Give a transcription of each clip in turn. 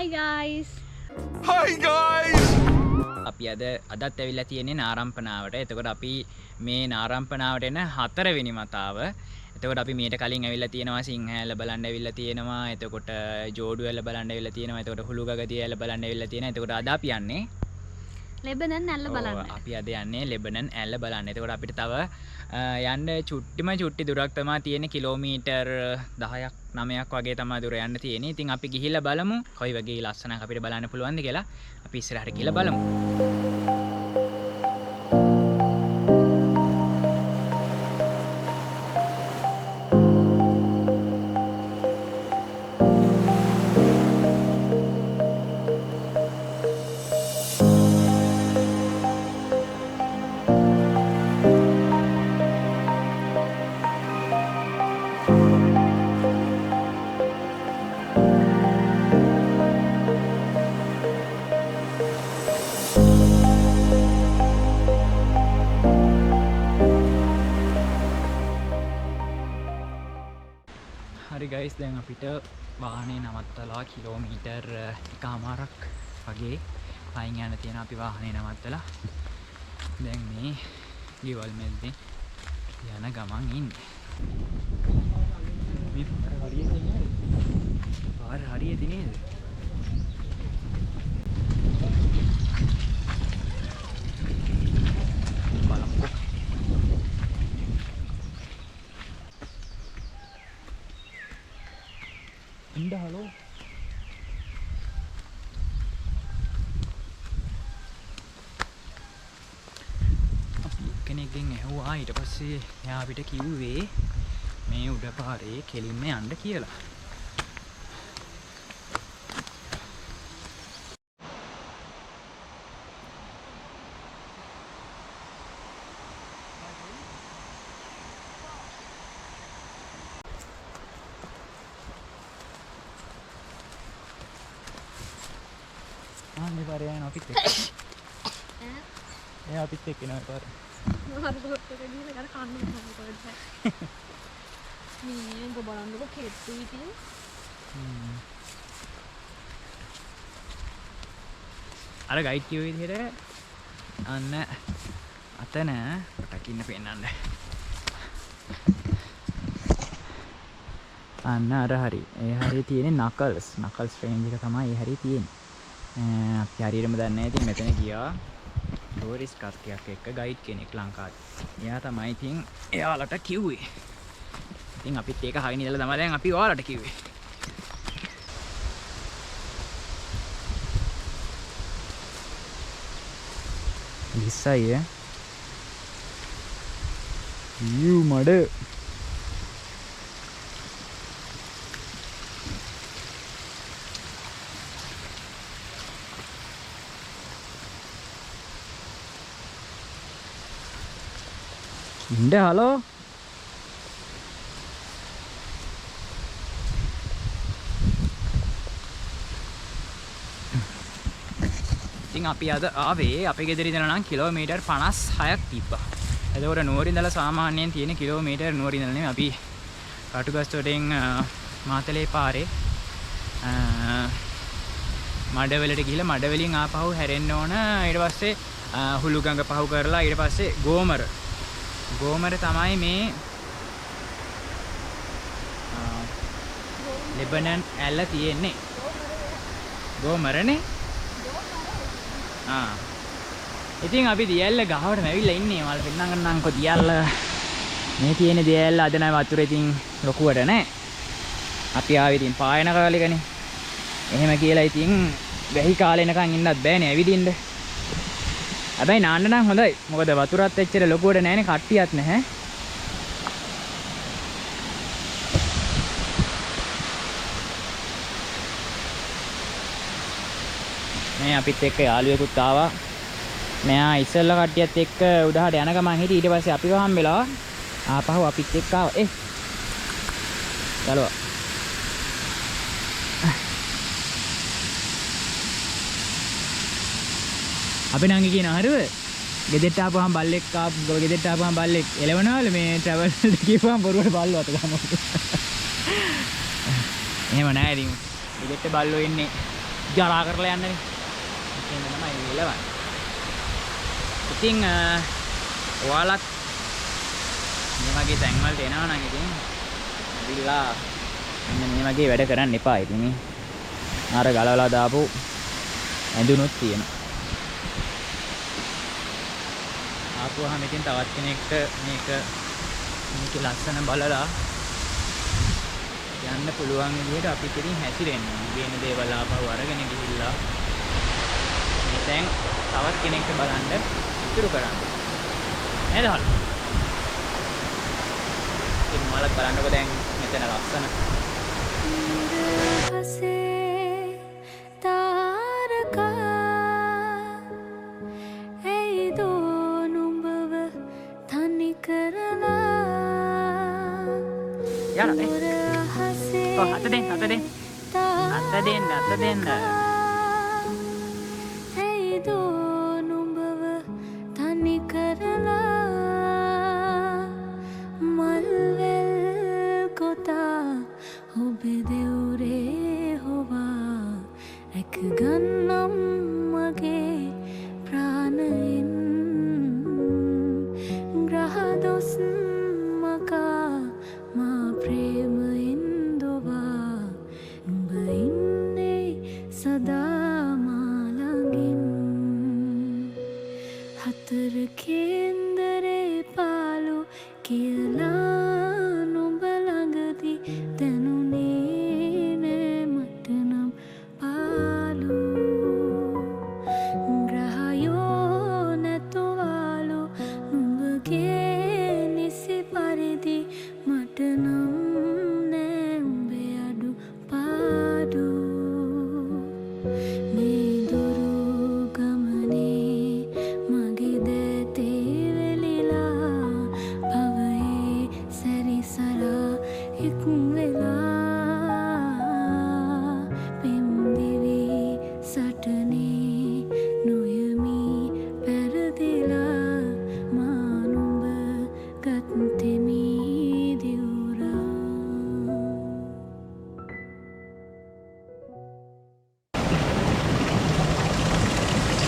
Hi guys. Hi guys. අපි අදත් ඇවිල්ලා තියෙන්නේ නාරම්පනාවට. එතකොට අපි මේ නාරම්පනාවට එන 4 වෙනි වතාව. එතකොට අපි මීට කලින් ඇවිල්ලා තියෙනවා සිංහෑල බලන්න ඇවිල්ලා තියෙනවා. එතකොට ජෝඩුවැල බලන්න ඇවිල්ලා තියෙනවා. එතකොට හුළුගගදිය ඇල බලන්න ඇවිල්ලා තියෙනවා. එතකොට අද අපි යන්නේ ලෙබනන් ඇල්ල බලන්න. අපි අද යන්නේ ලෙබනන් ඇල්ල බලන්න. එතකොට අපිට තව යන්න චුට්ටි දුරක් තමයි තියෙන්නේ. කිලෝමීටර් 10ක් 9ක් වගේ තමයි දුර යන්න තියෙන්නේ. ඉතින් අපි ගිහිල්ලා බලමු කොයි වගේ ලස්සනක් අපිට බලන්න පුළුවන්ද කියලා. අපි ඉස්සරහට ගිහිල්ලා බලමු. හරි ගයිස් දැන් අපිට වාහනේ නවත්තලා කිලෝමීටර් 1මාරක් වගේ පයින් යන්න තියෙන අපි වාහනේ නවත්තලා දැන් මේ ගෙවල් මැද්දේ යන ගමන් ඉන්නේ. මේ පාර හරියද නේද? බලමු. හලෝ අපි කෙනෙක්ගෙන් ඇහුවා ඊට පස්සේ එයා අපිට කිව්වේ මේ උඩ පාරේ කෙලින්ම යන්න කියලා. මේ පාරේ යන අපිත් එක්ක. එයා අපිත් එක්ක යනවා පාර. හරියට ගිහලා ගන්න කන්න මොකද? මේ ගො බලන්නකො කෙට්ටු විදිය. අර ගයිඩ් කියව විදිහට අන්න අතන පටකින්න පෙන්නන්න. අන්න අර හරි. ඒ හරිය තියෙන්නේ නකල්ස් රේන්ජ් එක තමයි ඒ හරිය තියෙන්නේ. අපි හරියටම දන්නේ නැහැ. ඉතින් මෙතන ගියා ටූරිස්ට් කට්ටියක් එක්ක ගයිඩ් කෙනෙක් ලංකාවේ. එයා තමයි ඉතින් එයාලට කිව්වේ. ඉතින් අපිත් ඒක අහගෙන ඉඳලා තමයි දැන් අපි ඔයාලට කිව්වේ. ලිස්සයි යූ මඩ ඉන්න හලෝ ඉතින් අපි අද ආවේ අපේ ගෙදර ඉඳලා නම් කිලෝමීටර් 56ක් තිබ්බා. එතකොට නුවරින්දලා සාමාන්‍යයෙන් තියෙන කිලෝමීටර් නුවරින්දලා නෙමෙයි අපි කටුගස්තොටෙන් මාතලේ පාරේ මඩවලට ගිහිල්ලා මඩවලින් ආපහු හැරෙන්න ඕන. ඊට පස්සේ හුළුගඟ පහු කරලා ඊට පස්සේ ගෝමර තමයි මේ ලෙබනන් ඇල්ල තියෙන්නේ. ගෝමරනේ. ඉතින් අපි දියැල්ල ගහවට ඇවිල්ලා ඉන්නේ. මල් පෙන්නන්නම්කො දියැල්ල. මේ තියෙන දියැල්ල අද නෑ වතුර ඉතින් ලොකුවට නෑ. අපි ආවේ ඉතින් පායන කාලෙකනේ. එහෙම කියලා ඉතින් වැහි කාලේ එනකන් ඉන්නත් බෑනේ ඇවිදින්න. හැබැයි නාන්න නම් හොඳයි. මොකද වතුරත් එච්චර ලොකුවට නෑනේ, කට්ටියක් නැහැ. මේ අපිත් එක්ක යාළුවෙකුත් ආවා. මෙයා ඉස්සෙල්ලා කට්ටියත් එක්ක උඩහට යන ගමන් හිටියේ. ඊට පස්සේ අපිව හම්බෙලා ආපහු අපිත් එක්ක ආවා. චලෝ. අපි නම් කියන හරිව ගෙදරට ආපුවම බල්ලෙක් ගෙදරට ආපුවම බල්ලෙක් එලවනවලු මේ ට්‍රැවල් වලට ගිහපුවම බොරුවට බල්ලෝ අත ගමු. එහෙම නෑ ඉතින් ගෙදරට බල්ලෝ ඉන්නේ ජරා කරලා යන්නනේ. ඉතින් තමයි එළවන්නේ. ඉතින් ඔයාලත් මේ වගේ තැන්වලට එනවා නම් ඉතින් ඇවිල්ලා මෙන්න මේ වගේ වැඩ කරන්න එපා. ඉතින් අර ගලවලා දාපු ඇඳුනුත් තියෙනවා. ආපුවාම ඉතින් තවත් කෙනෙක්ට මේක ලස්සන බලලා යන්න පුළුවන් විදිහට අපිට ඉතින් හැසිරෙන්න ඕනේ. වෙන දේවල් ආපහු අරගෙන ගිහිල්ලා දැන් තවත් කෙනෙක්ට බලන්න ඉතුරු කරන්න. නේද හල්? ඉතින් මලක් බලන්නකෝ දැන් මෙතන ලස්සන. යාර අත දෙන්න.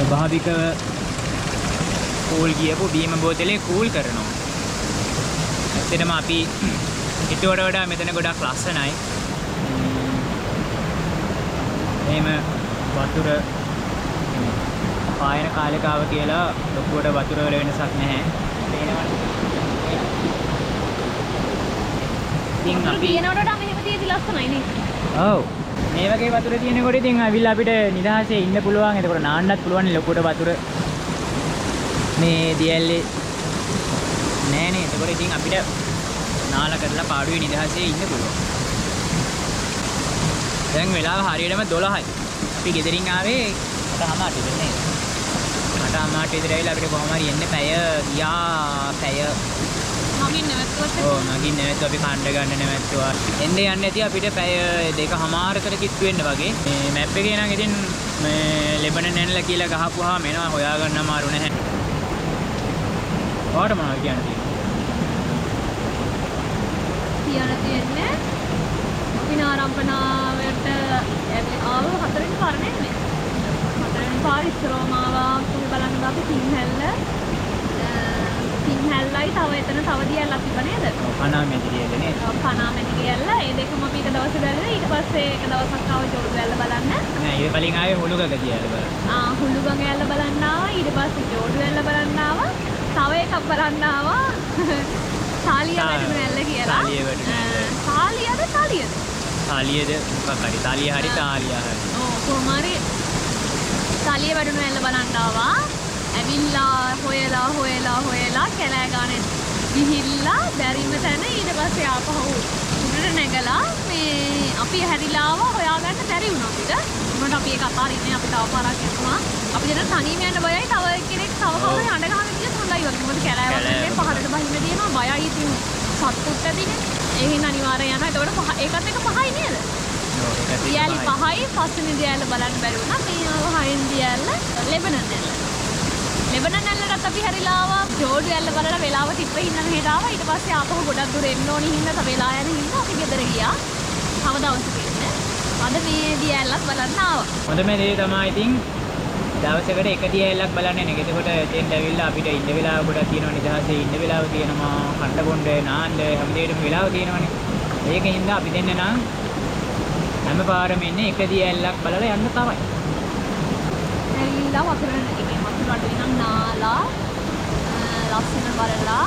ස්වභාවිකව කූල් ගියපු බීම බෝතලේ කූල් කරනවා. ඇත්තටම අපි හිතුවට වඩා මෙතන ගොඩක් ලස්සනයි. එහෙම වතුර පායන කාලේකාව කියලා ලොකුවට වතුර වල වෙනසක් නැහැ. පේනවනේ. ඉතින් අපි තියෙනවට වඩා මෙහෙම තියෙදි ලස්සනයි නේ. ඔව්. මේ වගේ වතුර තියෙනකොට ඉතින් අවිල්ලා අපිට නිදහසේ ඉන්න පුළුවන්. එතකොට නාන්නත් පුළුවන් ලොකුට වතුර මේ දියැලේ නෑනේ. එතකොට ඉතින් අපිට නාලා කරලා පාඩුවේ නිදහසේ ඉන්න පුළුවන්. දැන් වෙලාව හරියටම 12යි. අපි ගෙදරින් ආවේ 8:00 විතර නේද? 8:00 විතර ඇවිල්ලා අපිට කොහොම හරි එන්න පැය මගින් නැවතුවත් ඔව් මගින් නැවතුව අපි කණ්ඩ ගන්න නැවතුවා. එන්නේ යන්නේ නැති අපිට පැය 2:00 කිට්ටු වෙන්න වගේ. මේ මැප් එකේ නම් ඉතින් මේ ලෙබනන් ඇනලා කියලා ගහපුවාම එනවා හොයාගන්න අමාරු නැහැ. ඔයාට මොනවද කියන්නේ? තියෙන්නේ විනාරම්පනාවට ආව 4 වෙනි පාර නෙමෙයි. 4 වෙනි පාර ඉස්සරවම ආවා කොහේ බලන්නද අපි සිංහල්ලයි තව එතන තව දියල්ලක් තිබ්බ නේද? කනාමැටි දියල්ල නේද? ඔව් කනාමැටි දියල්ල. ඒ දෙකම අපි එක දවස් බැලුවා. ඊට පස්සේ එක දවසක් ආව ජෝඩු වැල්ල බලන්න. නෑ ඊට කලින් ආවේ හුළුගඟ දියල්ල බලන්න. හුළුගඟ වැල්ල බලන්න ආවා. ඊට පස්සේ ජෝඩු වැල්ල බලන්න ආවා. තව එකක් බලන්න ආවා. සාලිය වැටුණු වැල්ල කියලා. සාලිය වැටුණු වැල්ල. සාලියද මොකක් හරි. සාලිය හරි තාලිය හරි. ඔව් කොහොම හරි සාලිය වැටුණු වැල්ල බලන්න ආවා. ඇවිල්ලා හොයලා කැලෑ ගානේ ගිහිල්ලා බැරිම තැන ඊට පස්සේ ආපහු උඩට නැගලා මේ අපි හැරිලා ආවා. හොයාගන්න බැරි වුණා අපිට. මොකද අපි ඒක අතාරින්නේ අපි තව පාරක් යනවා. අපි දෙන තනියම යන්න බයයි. තව කෙනෙක් තව කවුරු අඬ ගහන විදිහට හොඳයි වගේ. මොකද කැලෑ වගේ පහරට බහින්න දෙනවා. බයයි ඉතින් සත්තුත් ඇතිනේ. ඒ හින්දා අනිවාර්යයෙන් යනවා. එතකොට ඒකත් එක පහයි නේද? ඔව් ඒකත් දියැලි පහයි. පස්වෙනි දියැල බලන්න බැරි වුණා. මේ හයින් දියැල ලෙබනන් නැල්ල. ලෙබනන් නැල්ලටත් අපි හැරිලා ආවා. ජෝඩු ඇල්ල බලලා වෙලාව තිබ්බ හින්දා මෙහෙට ආවා. ඊට පස්සේ ආපහු ගොඩක් දුර එන්න ඕනි හින්දා තව වෙලා යන හින්දා අපි ගෙදර ගියා. තව දවසක ඉන්න. අද මේ දියැලක් බලන්න ආවා. හොඳම දේ තමයි ඉතින් දවසකට එක දියැලක් බලන්න එන එක. එතකොට එතෙන් ඇවිල්ලා අපිට ඉන්න වෙලාව ගොඩක් තියෙනවා, නිදහසේ ඉන්න වෙලාව තියෙනවා, කන්න බොන්න නාන්න හැමදේටම වෙලාව තියෙනවානේ. ඒකෙන් හින්දා අපි දෙන්න නම් හැම පාරම ඉන්නේ එක දියැලක් බලලා යන්න තමයි. ඇවිල්ලා වතුර එකේ වතුර අඩුයි නම් නාලා ලස්සන බලලා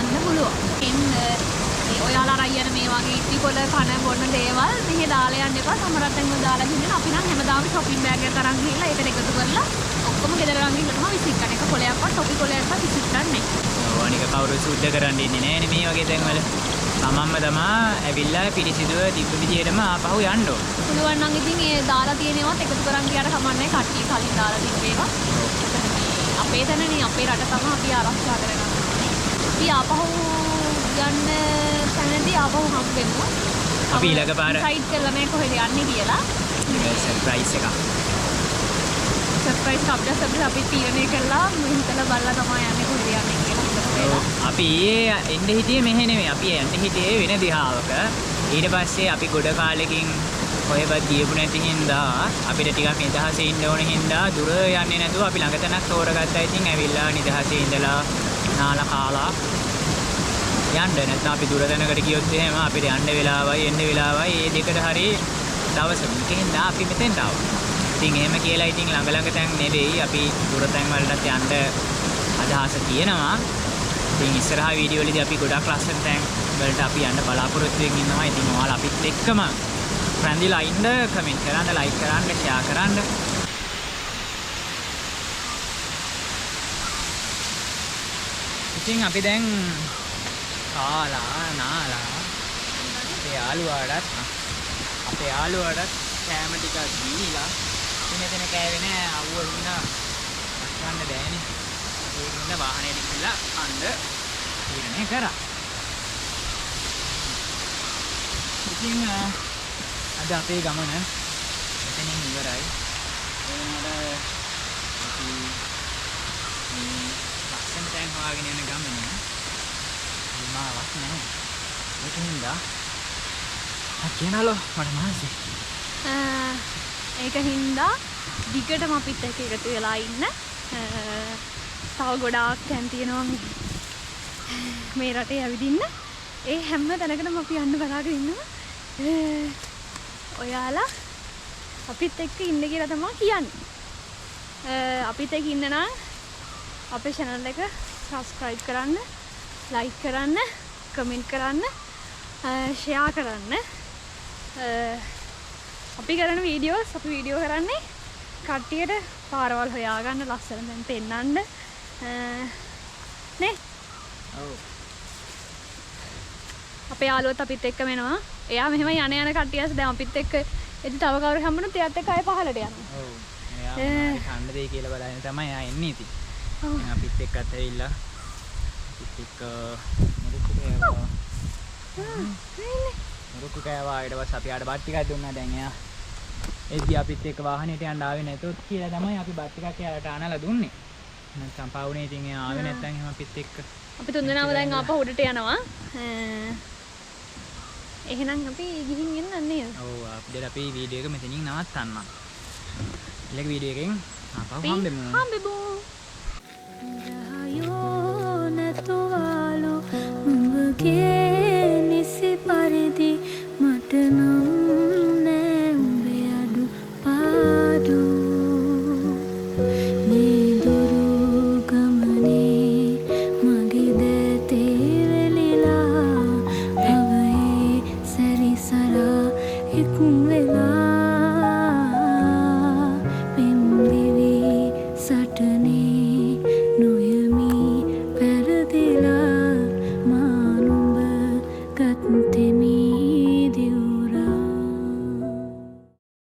යන්න පුළුවන්. මේ ඔයාලා අරගෙන මේ වගේ ඉටිකොල කන බොන්න දේවල් මෙහි දාලා යන්න එපා. සමහරටම දාලා ගිහින් අපි නම් හැමදාම shopping bag එකක් අරන් ගිහලා ඒකට එකතු කරලා ඔක්කොම ගෙදර අරන් ගිහලා තමයි විසික් කරන එක. කොලයක්වත් ටොපි කොලයක්වත් විසික් කරන්නේ නැහැ. ඔව් අනික කවුරු සුද්ධ කරන්න ඉන්නේ නෑනේ මේ වගේ තැන්වල. තමන්ම තමා ඇවිල්ලා පිරිසිදුව තිබ්බ විදිහටම ආපහු යන්න ඕන. පුළුවන් නම් ඉතින් ඒ දාලා තියෙනවත් එකතු කරන් ගියාට කමන්නේ. කට්ටිය කලින් දාලා තිබ්බේවා. අපේ තැනනේ අපේ රට තමයි අපි ආරක්ෂා කරගන්න. අපි ආපහු යන්න තැනදී ආපහු හම්බෙමු. අපි ඊළඟ පාර සයිඩ් කරලා මේ කොහෙද යන්නේ කියලා. ඒක සර්ප්‍රයිස් එකක්. සර්ප්‍රයිස් අපිට අපි තීරණය කළා මෙහෙතලා බලලා තමයි යන්නේ කොහෙද යන්නේ කියලා. අපි එන්න හිටියේ මෙහෙ නෙමෙයි. අපි යන්න හිටියේ වෙන දිහාවක. ඊට පස්සේ අපි ගොඩ කාලෙකින් කොහෙවත් ගියපු නැති හින්දා අපිට ටිකක් නිදහසේ ඉන්න ඕන හින්දා දුර යන්නේ නැතුව අපි ළඟ තැනක් තෝරගත්තා. ඉතින් ඇවිල්ලා නිදහසේ ඉඳලා නාලා කාලා යන්න. නැත්නම් අපි දුර තැනකට ගියොත් එහෙම අපිට යන්න වෙලාවයි එන්න වෙලාවයි මේ දෙකට හරි දවසක. ඒකින්ද අපි මෙතෙන්ට ආවා. ඉතින් එහෙම කියලා ඉතින් ළඟ තැන් නෙවෙයි අපි දුර තැන් වලට යන්න අදහස තියෙනවා. ඉතින් ඉස්සරහා වීඩියෝ වලදී අපි ගොඩක් ලස්සන තැන් වලට අපි යන්න බලාපොරොත්තු වෙමින් ඉන්නවා. ඉතින් ඔයාලා අපිත් එක්කම රැඳිලා ඉන්න, කමෙන්ට් කරන්න, ලයික් කරන්න, ෂෙයා කරන්න. ඉතින් අපි දැන් කාලා නාලා අපේ යාළුවාටත් කෑම ටිකක් දීලා මෙතන කෑවේ නෑ අවුව හිනා ගන්න බෑනේ. ඒකින්ද වාහනේට ගිහලා අඬ තීරණය කරා. ඉතින් අද අපේ ගමන මෙතනින් ඉවරයි. ඒනට අපි ලස්සන තැන් හොයාගෙන යන ගමන මාවක් නැහැ. ඒකින්ද කියනලෝ මට මාසෙ. ඒකින්ද දිගටම අපිත් එක්ක එකතු වෙලා ඉන්න. තව ගොඩාක් තැන් තියෙනවා මේ රටේ ඇවිදින්න. ඒ හැම තැනකටම අපි යන්න බලාගෙන ඉන්නවා. ඔයාලා අපිත් එක්ක ඉන්න කියලා තමයි කියන්නේ. අපිත් එක්ක ඉන්න නම් අපේ channel එක subscribe කරන්න, like කරන්න, comment කරන්න, share කරන්න. අපි කරන වීඩියෝස් අපි වීඩියෝ කරන්නේ කට්ටියට පාරවල් හොයාගන්න, ලස්සන තැන් පෙන්නන්න නේ. ඔව්. අපේ යාළුවත් අපිත් එක්ක වෙනවා. එයා මෙහෙම යන කට්ටියස් දැන් අපිත් එක්ක ඉතින් තව කවුරු හම්බුනොත් එයාත් එක්ක ආයෙ පහලට යනවා. ඔව්. එයා කන්න දෙයි කියලා බලන්න තමයි ආ එන්නේ ඉතින්. අපිත් එක්කත් ඇවිල්ලා අපිත් එක්ක මුරුක්කු කෑවා. මුරුක්කු කෑවා. ඊට පස්සේ අපි ආඩ බත් ටිකක් දුන්නා. දැන් එයා එද්දි අපිත් එක්ක වාහනේට යන්න ආවේ නැතොත් කියලා තමයි අපි බත් ටිකක් එයාට අනලා දුන්නේ. නැත්නම් පවුනේ ඉතින් එයා ආවේ නැත්නම් එහෙම අපිත් එක්ක අපි තුන්දෙනාම දැන් ආපහු උඩට යනවා. එහෙනම් අපි ගිහින් එන්න නේද? ඔව් අපි වීඩියෝ එක මෙතනින් නවත්තන්න. ඊළඟ වීඩියෝ එකෙන් ආපහු හම්බෙමු.